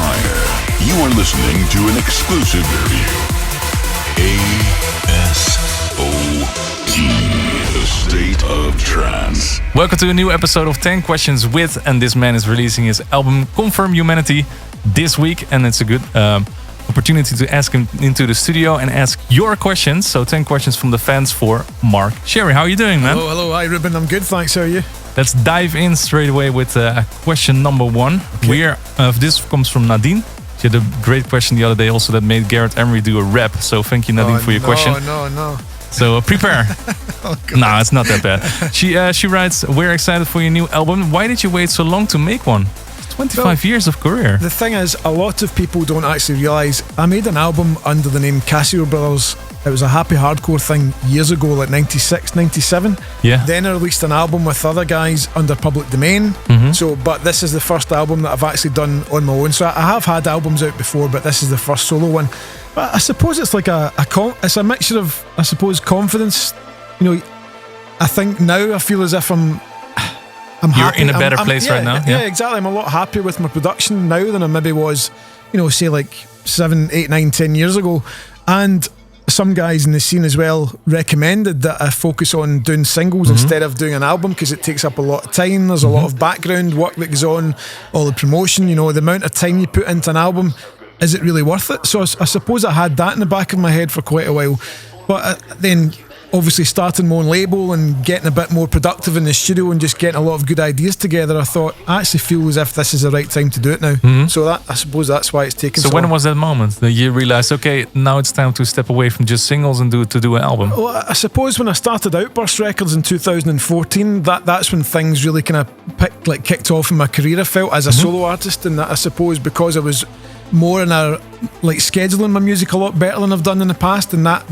higher. You are listening to an exclusive review. ASOT, A State of Trance. Welcome to a new episode of 10 Questions With, and this man is releasing his album Confirm Humanity this week, and it's a good opportunity to ask him into the studio and ask your questions. So 10 questions from the fans for Mark Sherry. How are you doing, man? Hello. Hi, Ruben. I'm good, thanks. How are you? Let's dive in straight away with question number one. Okay. This comes from Nadine. She had a great question the other day also that made Garrett Emery do a rap. So thank you, Nadine, for your question. No. So prepare. Oh, No, it's not that bad. She writes, we're excited for your new album. Why did you wait so long to make one? 25 years of career. The thing is, a lot of people don't actually realise I made an album under the name Casio Brothers. It was a happy hardcore thing years ago, like 96, 97. Yeah. Then I released an album with other guys under public domain. Mm-hmm. But this is the first album that I've actually done on my own. So I have had albums out before, but this is the first solo one. But I suppose it's like it's a mixture of, I suppose, confidence. You know, I think now I feel as if I'm You're happy. in a better place right now. Yeah, exactly. I'm a lot happier with my production now than I maybe was, say like 7, 8, 9, 10 years ago. And some guys in the scene as well recommended that I focus on doing singles instead of doing an album, because it takes up a lot of time. There's a lot of background work that goes on, all the promotion, the amount of time you put into an album. Is it really worth it? So I suppose I had that in the back of my head for quite a while. But then obviously starting my own label and getting a bit more productive in the studio and just getting a lot of good ideas together, I thought, I actually feel as if this is the right time to do it now. So I suppose that's why it's taken so long. When was that moment that you realized, okay, now it's time to step away from just singles and do an album? Well, I suppose when I started Outburst Records in 2014, that's when things really kind of kicked off in my career, I felt, as a solo artist. And that, I suppose, because I was more in scheduling my music a lot better than I've done in the past, and that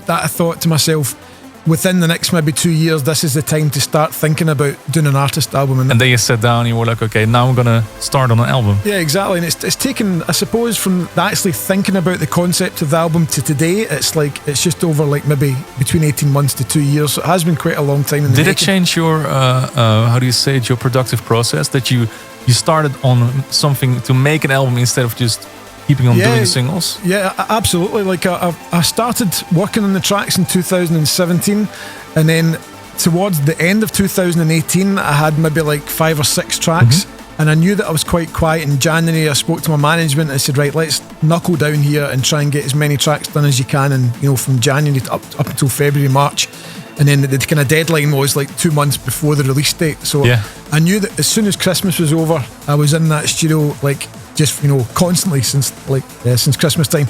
I thought to myself, within the next maybe 2 years, this is the time to start thinking about doing an artist album. And then you sat down and you were like, okay, now I'm gonna start on an album. Yeah, exactly. And it's taken, I suppose, from actually thinking about the concept of the album to today, it's just over maybe between 18 months to 2 years. So it has been quite a long time in the Did making. it change your your productive process, that you started on something to make an album instead of just keeping on doing the singles? Yeah, absolutely. I started working on the tracks in 2017, and then towards the end of 2018 I had maybe 5 or 6 tracks, and I knew that I was quite quiet in January. I spoke to my management and I said, right, let's knuckle down here and try and get as many tracks done as you can, and from January up until February, March. And then the kind of deadline was 2 months before the release date. So I knew that as soon as Christmas was over, I was in that studio just constantly since Christmas time,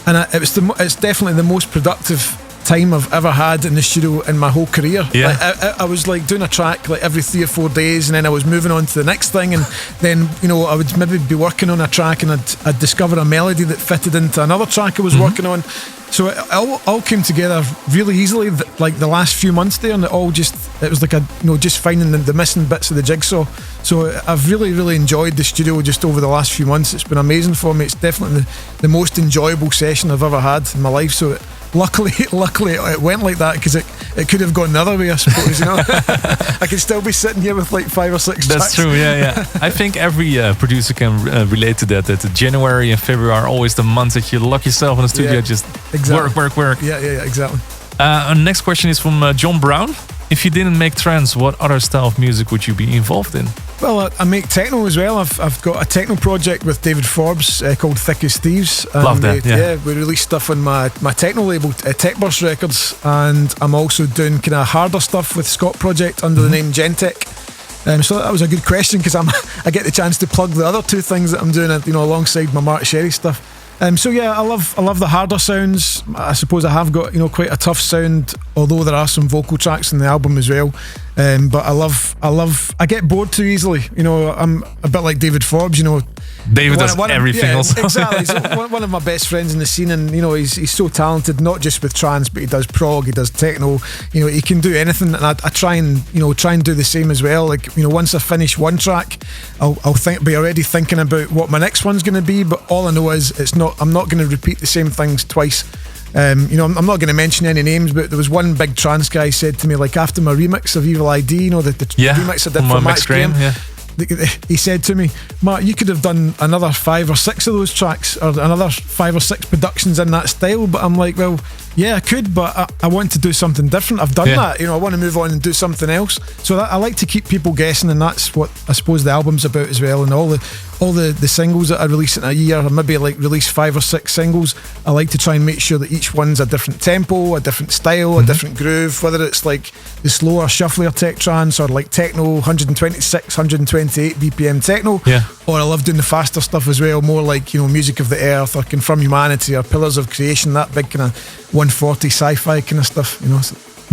and it's definitely the most productive time I've ever had in the studio in my whole career. I was doing a track every 3 or 4 days, and then I was moving on to the next thing, and then I would maybe be working on a track and I'd discover a melody that fitted into another track I was working on. So it all came together really easily, the last few months there, and it was just finding the missing bits of the jigsaw. So I've really, really enjoyed the studio just over the last few months. It's been amazing for me. It's definitely the most enjoyable session I've ever had in my life. So luckily it went like that, because it could have gone the other way, I suppose. I could still be sitting here with 5 or 6 tracks. That's true, yeah. I think every producer can relate to that January and February are always the months that you lock yourself in the studio, work. Yeah, exactly. Next question is from John Brown. If you didn't make trance, what other style of music would you be involved in? Well, I make techno as well. I've got a techno project with David Forbes called Thick as Thieves. Love that. We release stuff on my techno label, Techburst Records, and I'm also doing kind of harder stuff with Scott Project under the name Gentech. So that was a good question, because I get the chance to plug the other 2 things that I'm doing, alongside my Mark Sherry stuff. I love the harder sounds. I suppose I have got quite a tough sound, although there are some vocal tracks in the album as well. But I get bored too easily. I'm a bit like David Forbes. David does everything also. Exactly. He's one of my best friends in the scene, and he's so talented, not just with trance, but he does prog, he does techno. He can do anything, and I try and do the same as well. Once I finish one track, I'll be already thinking about what my next one's going to be. But all I know is I'm not going to repeat the same things twice. I'm not going to mention any names, but there was one big trance guy said to me, after my remix of Evil ID, the remix I did for Max Graham. he said to me, Mark, you could have done another 5 or 6 of those tracks, or another 5 or 6 productions in that style. But I'm like, well, yeah, I could, but I want to do something different. I've done that, I want to move on and do something else. So I like to keep people guessing, and that's what I suppose the album's about as well. And all the singles that I release in a year, or maybe like release 5 or 6 singles, I like to try and make sure that each one's a different tempo, a different style, a different groove, whether it's like the slower, shufflier tech trance, or like techno, 126, 128 BPM techno, or I love doing the faster stuff as well, more like, Music of the Earth, or Confirm Humanity, or Pillars of Creation, that big kind of 140 sci-fi kind of stuff,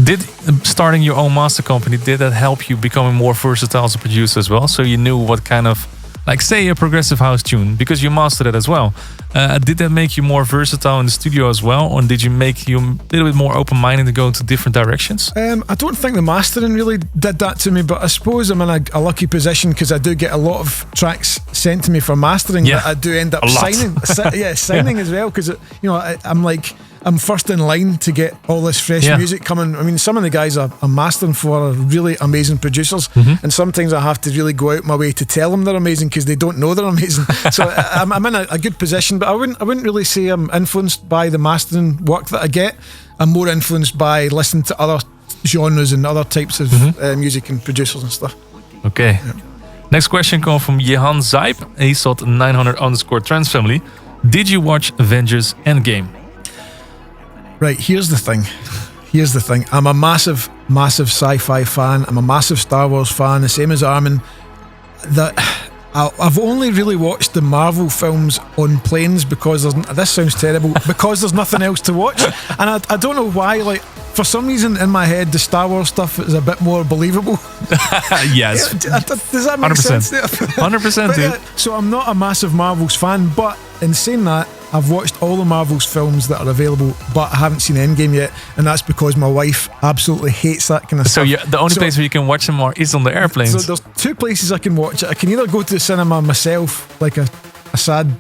Did starting your own master company, did that help you becoming more versatile as a producer as well? So you knew what kind of, like say a progressive house tune, because you mastered it as well. Did that make you more versatile in the studio as well? Or did you make you a little bit more open-minded to go into different directions? I don't think the mastering really did that to me, but I suppose I'm in a lucky position because I do get a lot of tracks sent to me for mastering that I do end up signing as well, because I'm first in line to get all this fresh music coming. I mean, some of the guys I'm mastering for are really amazing producers, and sometimes I have to really go out my way to tell them they're amazing because they don't know they're amazing. So I'm in a good position, but I wouldn't really say I'm influenced by the mastering work that I get. I'm more influenced by listening to other genres and other types of music and producers and stuff. Okay. Yeah. Next question comes from Jehan Zaip, ASOT 900_trans family. Did you watch Avengers Endgame? Right, here's the thing. I'm a massive sci-fi fan. I'm a massive Star Wars fan, the same as Armin. I've only really watched the Marvel films on planes because this sounds terrible, because there's nothing else to watch. And I don't know why, like, for some reason in my head, the Star Wars stuff is a bit more believable. Yes. Does that make 100%. sense? 100%, dude. So I'm not a massive Marvels fan, but in saying that, I've watched all the Marvels films that are available, but I haven't seen Endgame yet, and that's because my wife absolutely hates that kind of stuff. So the only place where you can watch them is on the airplanes. So there's 2 places I can watch it. I can either go to the cinema myself, like a sad,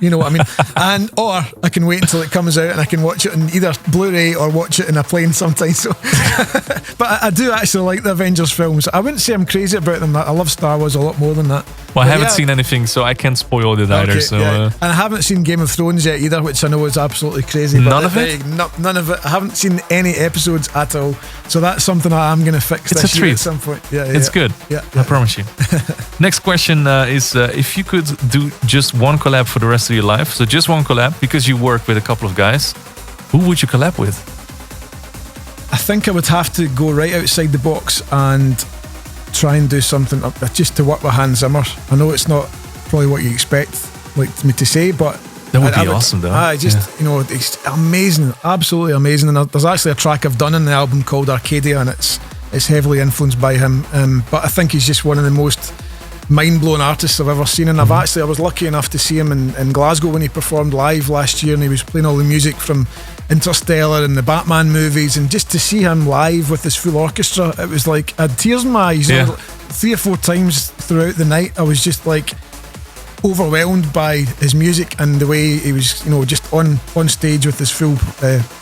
you know what I mean, or I can wait until it comes out and I can watch it on either Blu-ray or watch it in a plane sometimes. So, but I do actually like the Avengers films. I wouldn't say I'm crazy about them. I love Star Wars a lot more than that. Well, I haven't seen anything, so I can't spoil it either. So, and I haven't seen Game of Thrones yet either, which I know is absolutely crazy. None of it? None of it. I haven't seen any episodes at all. So that's something I am going to fix this year at some point. It's good. I promise you. Next question is if you could do just one collab for the rest of your life, so just one collab, because you work with a couple of guys, who would you collab with? I think I would have to go right outside the box and try and do something just to work with Hans Zimmer. I know it's not probably what you expect me to say, but that would be awesome though. It's amazing, absolutely amazing. And there's actually a track I've done in the album called Arcadia, and it's heavily influenced by him, but I think he's just one of the most mind-blowing artists I've ever seen. And I was lucky enough to see him in Glasgow when he performed live last year, and he was playing all the music from Interstellar and the Batman movies, and just to see him live with his full orchestra, it was like I had tears in my eyes. 3 or 4 times throughout the night I was just like overwhelmed by his music and the way he was, just on stage with his full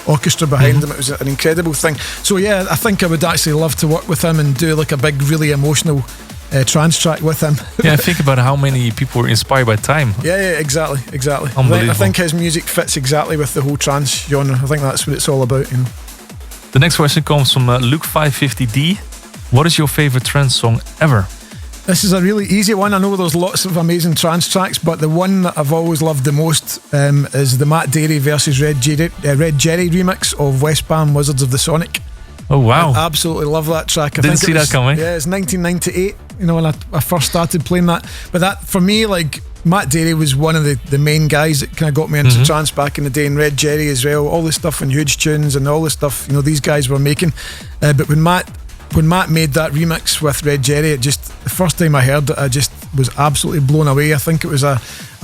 orchestra behind him. It was an incredible thing. So yeah, I think I would actually love to work with him and do like a big, really emotional trance track with him. Think about how many people were inspired by Time. Exactly. Unbelievable. I think his music fits exactly with the whole trance genre. I think that's what it's all about. The next question comes from Luke 550D. What is your favorite trance song ever? This is a really easy one. I know there's lots of amazing trance tracks, but the one that I've always loved the most is the Matt Darey versus Red Jerry remix of Westbam Wizards of the Sonic. Oh wow! I absolutely love that track. Didn't see that coming. Yeah, it's 1998. When I first started playing that. But that, for me, like, Matt Darey was one of the main guys that kind of got me into trance back in the day, and Red Jerry as well. All the stuff on Huge Tunes and all the stuff these guys were making. But when Matt made that remix with Red Jerry, the first time I heard it, I just was absolutely blown away. I think it was a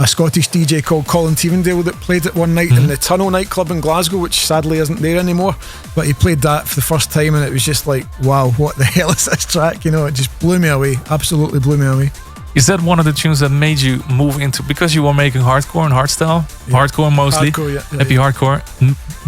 Scottish DJ called Colin Tievendale that played it one night in the Tunnel nightclub in Glasgow, which sadly isn't there anymore. But he played that for the first time, and it was just like, wow, what the hell is this track? It just blew me away. Absolutely blew me away. Is that one of the tunes that made you move into, because you were making hardcore and hardstyle, hardcore mostly, happy hardcore?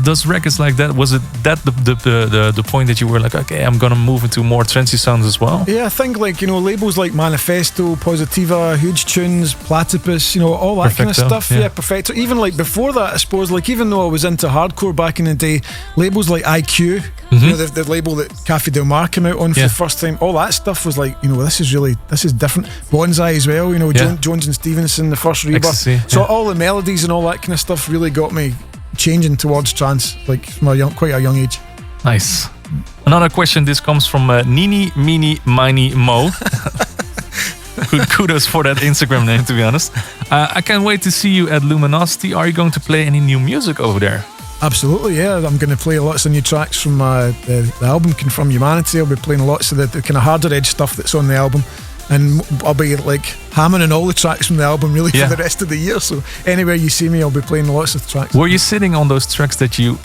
Does records like that, was it that the point that you were like, okay, I'm gonna move into more trancey sounds as well? Yeah, I think labels like Manifesto, Positiva, Huge Tunes, Platypus, all that kind of stuff. Yeah, Perfecto. Even like before that, I suppose, like even though I was into hardcore back in the day, labels like IQ, the label that Cafe Del Mar came out on for the first time, all that stuff was like, this is different. Bonsai as well, Jones and Stevenson, the first Rebirth. Ecstasy, so all the melodies and all that kind of stuff really got me changing towards trance, like from quite a young age. Nice. Another question. This comes from Nini Mini Mini Mo. Kudos for that Instagram name, to be honest. I can't wait to see you at Luminosity. Are you going to play any new music over there? Absolutely, yeah. I'm going to play lots of new tracks from the album Confirm Humanity. I'll be playing lots of the kind of harder edge stuff that's on the album. And I'll be like hammering all the tracks from the album really for the rest of the year. So anywhere you see me, I'll be playing lots of tracks. Were you sitting on those tracks that you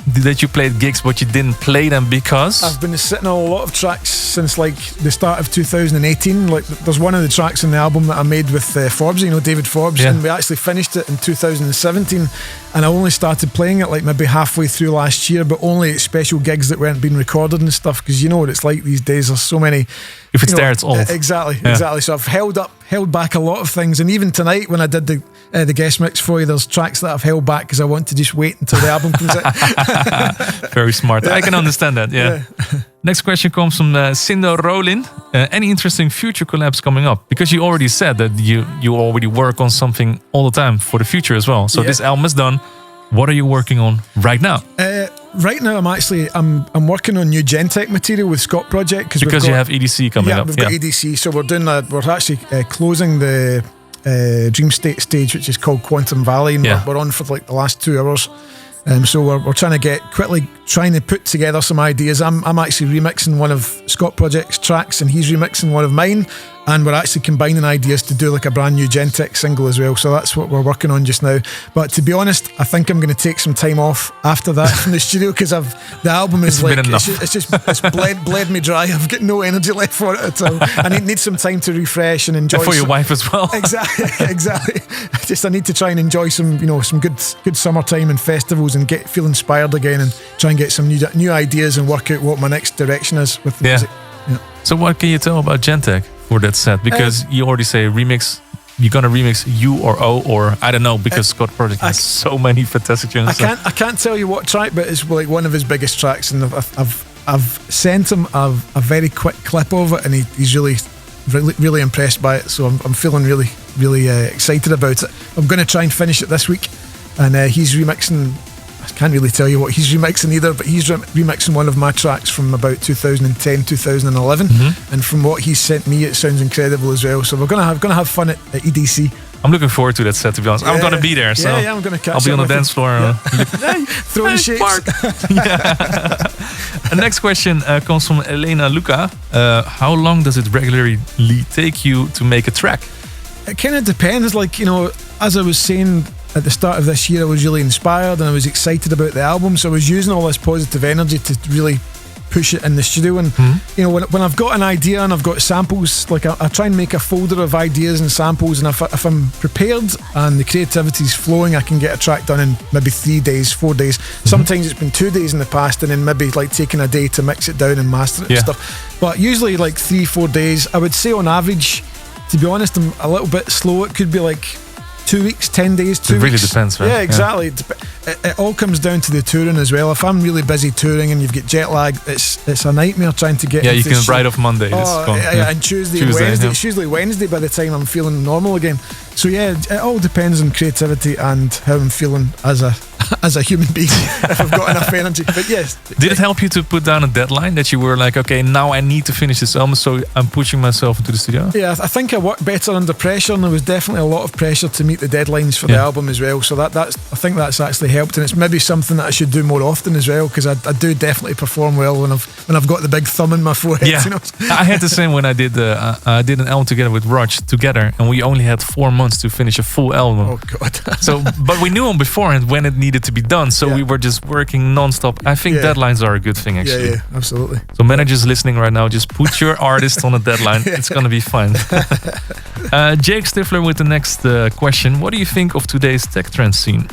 played gigs, but you didn't play them because? I've been sitting on a lot of tracks since like the start of 2018. Like there's one of the tracks in the album that I made with Forbes, David Forbes, and we actually finished it in 2017. And I only started playing it like maybe halfway through last year, but only at special gigs that weren't being recorded and stuff. Because you know what it's like these days. There's so many. If it's there, it's old. Exactly. So I've held back a lot of things, and even tonight when I did the guest mix for you, there's tracks that I've held back because I want to just wait until the album comes out. Very smart. I can understand that. Yeah. Next question comes from Cindo Rolin. Any interesting future collabs coming up? Because you already said that you already work on something all the time for the future as well. So this album is done. What are you working on right now? Right now, I'm working on new Gentech material with Scott Project because you have EDC coming up. Yeah, we've got EDC, so we're doing that. We're actually closing the Dream State stage, which is called Quantum Valley, and we're on for like the last 2 hours. So we're trying to put together some ideas. I'm actually remixing one of Scott Project's tracks, and he's remixing one of mine. And we're actually combining ideas to do like a brand new Gentech single as well. So that's what we're working on just now. But to be honest, I think I'm going to take some time off after that from the studio because the album is it's bled me dry. I've got no energy left for it at all. I need some time to refresh and enjoy. And for your wife as well. Exactly. I need to try and enjoy some good summertime and festivals and feel inspired again and try and get some new ideas and work out what my next direction is with the music. Yeah. So what can you tell about Gentech for that set? Because you already say remix. You're gonna remix U or O or I don't know, because Scott Project has so many fantastic tunes. I can't tell you what track, but it's like one of his biggest tracks, and I've sent him a very quick clip of it, and he's really impressed by it. So I'm feeling really excited about it. I'm going to try and finish it this week, and he's remixing. I can't really tell you what he's remixing either, but he's remixing one of my tracks from about 2010, 2011, and from what he's sent me, it sounds incredible as well. So we're gonna have fun at EDC. I'm looking forward to that set, to be honest. I'm gonna be there, so I'm gonna catch. I'll be on the dance floor, throwing shakes. The next question comes from Elena Luca. How long does it regularly take you to make a track? It kind of depends. Like, as I was saying at the start of this year, I was really inspired and I was excited about the album, so I was using all this positive energy to really push it in the studio. And when I've got an idea and I've got samples, like I try and make a folder of ideas and samples, and if I'm prepared and the creativity's flowing, I can get a track done in maybe 3 days, 4 days. Sometimes it's been 2 days in the past, and then maybe like taking a day to mix it down and master it and stuff. But usually like 3-4 days. I would say on average, to be honest, I'm a little bit slow. It could be like 2 weeks, 10 days, 2 weeks. It really depends, right? Yeah, exactly. It all comes down to the touring as well. If I'm really busy touring and you've got jet lag, it's a nightmare trying to get you can write off Monday. And Tuesday and Wednesday. It's usually Wednesday by the time I'm feeling normal again. So it all depends on creativity and how I'm feeling as a human being, if I've got enough energy. But yes. Did it help you to put down a deadline that you were like, okay, now I need to finish this album, so I'm pushing myself into the studio? Yeah, I think I work better under pressure, and there was definitely a lot of pressure to meet the deadlines for the album as well. So I think that's actually helped, and it's maybe something that I should do more often as well, because I do definitely perform well when I've got the big thumb in my forehead. Yeah. I had the same when I did an album together with Rog together, and we only had 4 months to finish a full album. Oh God! But we knew him beforehand when it needed needed to be done. So we were just working non-stop. I think deadlines are a good thing, actually. Yeah, absolutely. So managers listening right now, just put your artist on a deadline. It's going to be fine. Jake Stifler with the next question. What do you think of today's tech trance scene?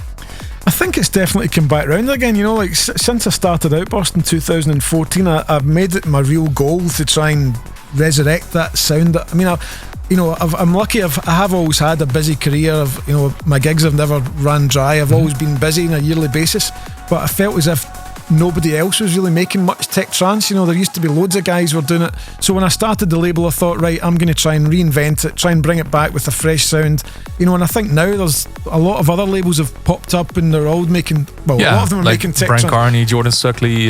I think it's definitely come back round again. You know, like since I started Outburst in 2014, I've made it my real goal to try and resurrect that sound. I mean, I'm lucky. I have always had a busy career. My gigs have never ran dry. I've always been busy on a yearly basis. But I felt as if nobody else was really making much tech trance. There used to be loads of guys who were doing it. So when I started the label, I thought, right, I'm going to try and reinvent it, try and bring it back with a fresh sound. And I think now there's a lot of other labels have popped up and they're all making, a lot of them are like making tech Brian trance. Carney, Jordan Suckley,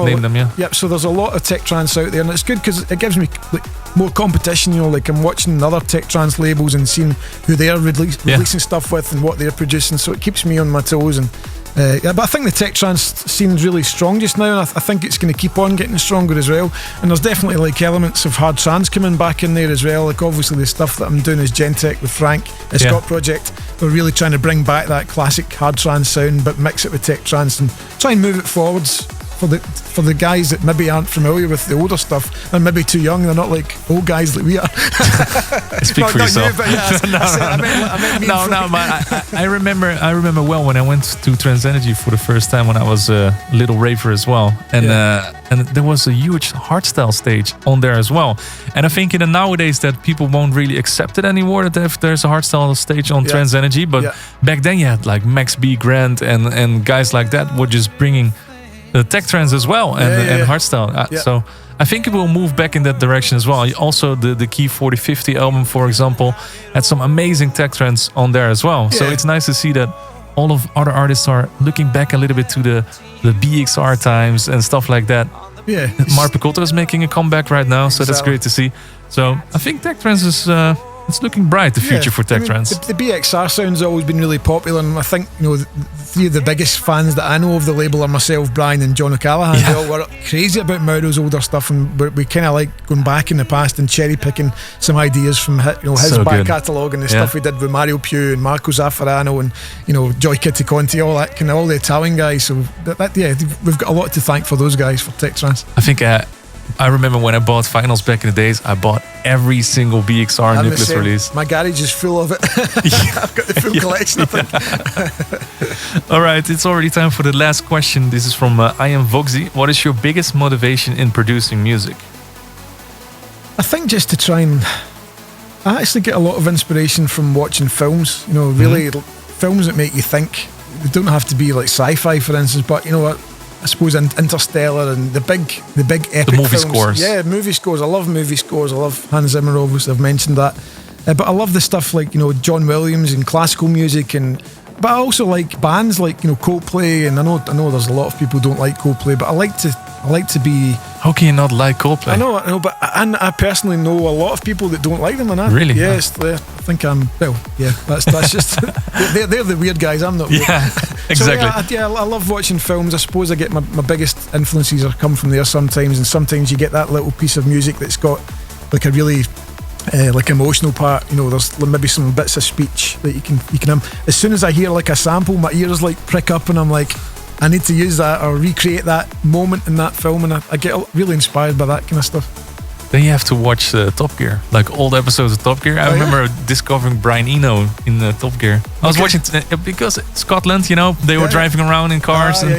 name them, Yep, so there's a lot of tech trance out there, and it's good because it gives me more competition. Like I'm watching other tech trance labels and seeing who they're releasing stuff with and what they're producing, so it keeps me on my toes. And but I think the tech trance scene's really strong just now, and I think it's going to keep on getting stronger as well. And there's definitely like elements of hard trance coming back in there as well. Like obviously the stuff that I'm doing as Gentech with Frank, a Scott project. We're really trying to bring back that classic hard trance sound, but mix it with tech trance and try and move it forwards for the guys that maybe aren't familiar with the older stuff. They're maybe too young. They're not like old guys like we are. Speak for yourself. I remember well when I went to Trans Energy for the first time when I was a little raver as well, and there was a huge hardstyle stage on there as well. And I think nowadays that people won't really accept it anymore that if there's a hardstyle stage on Trans Energy, but back then you had like Max B, Grant, and guys like that were just bringing the tech trance as well and hardstyle. So I think it will move back in that direction as well. Also, the Key 4050 album, for example, had some amazing tech trance on there as well. So it's nice to see that all of other artists are looking back a little bit to the BXR times and stuff like that. Yeah, Mark Picotto is making a comeback right now, so that's great to see. So I think tech trance is it's looking bright, the future for tech trance. The BXR sound's always been really popular, and I think three of the biggest fans that I know of the label are myself, Brian, and John O'Callaghan. They all were crazy about Mauro's older stuff, and we kind of like going back in the past and cherry picking some ideas from his back catalogue and the stuff we did with Mario Piu and Marco Zaffarano and Joy Kitty Conti, all that all the Italian guys. So we've got a lot to thank for those guys for tech trance. I think I remember when I bought vinyls back in the days, I bought every single BXR Nucleus release. My garage is full of it. I've got the full collection, I think. All right, it's already time for the last question. This is from I Am Voxy. What is your biggest motivation in producing music? I think just to try and... I actually get a lot of inspiration from watching films. Really films that make you think. They don't have to be like sci-fi, for instance, but I suppose Interstellar and the big epic movie films. Scores. Yeah, movie scores. I love movie scores. I love Hans Zimmer, obviously, I've mentioned that. But I love the stuff like, John Williams and classical music, but I also like bands like, Coldplay, and I know there's a lot of people who don't like Coldplay, but I like to be... How can you not like Coldplay? I know, but I personally know a lot of people that don't like them, and really? Yes, I think that's just they're the weird guys. I'm not weird. Yeah, exactly. So, I love watching films. I suppose I get my biggest influences come from there sometimes, and sometimes you get that little piece of music that's got like a really like emotional part. There's maybe some bits of speech that you can as soon as I hear like a sample, my ears like prick up, and I'm like, I need to use that or recreate that moment in that film, and I get really inspired by that kind of stuff. Then you have to watch Top Gear, like old episodes of Top Gear. I remember discovering Brian Eno in Top Gear. I was watching because Scotland, they were driving around in cars, and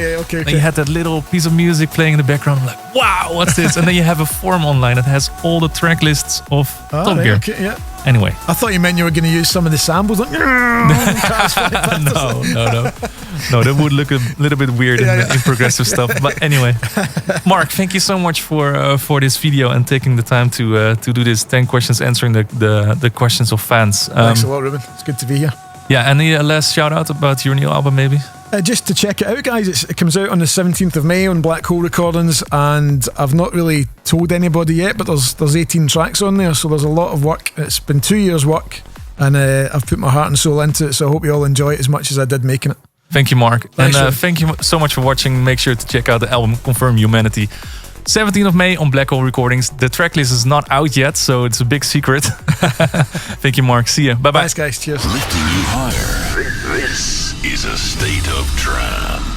you had that little piece of music playing in the background. I'm like, wow, what's this? And then you have a forum online that has all the track lists of Top Gear. Okay, yeah. Anyway, I thought you meant you were going to use some of the samples. Like, no, that would look a little bit weird in progressive stuff. But anyway, Mark, thank you so much for this video and taking the time to do this 10 questions, answering the questions of fans. Thanks a lot, Ruben. It's good to be here. Yeah, any last shout out about your new album, maybe? Just to check it out, guys, it comes out on the 17th of May on Black Hole Recordings, and I've not really told anybody yet, but there's 18 tracks on there, so there's a lot of work. It's been 2 years' work, and I've put my heart and soul into it, so I hope you all enjoy it as much as I did making it. Thank you, Mark. Thanks, and thank you so much for watching. Make sure to check out the album Confirm Humanity. 17th of May on Black Hole Recordings. The tracklist is not out yet, so it's a big secret. Thank you, Mark. See ya. Bye-bye. Thanks, guys. Cheers. Lifting you higher. This is A State of Trance.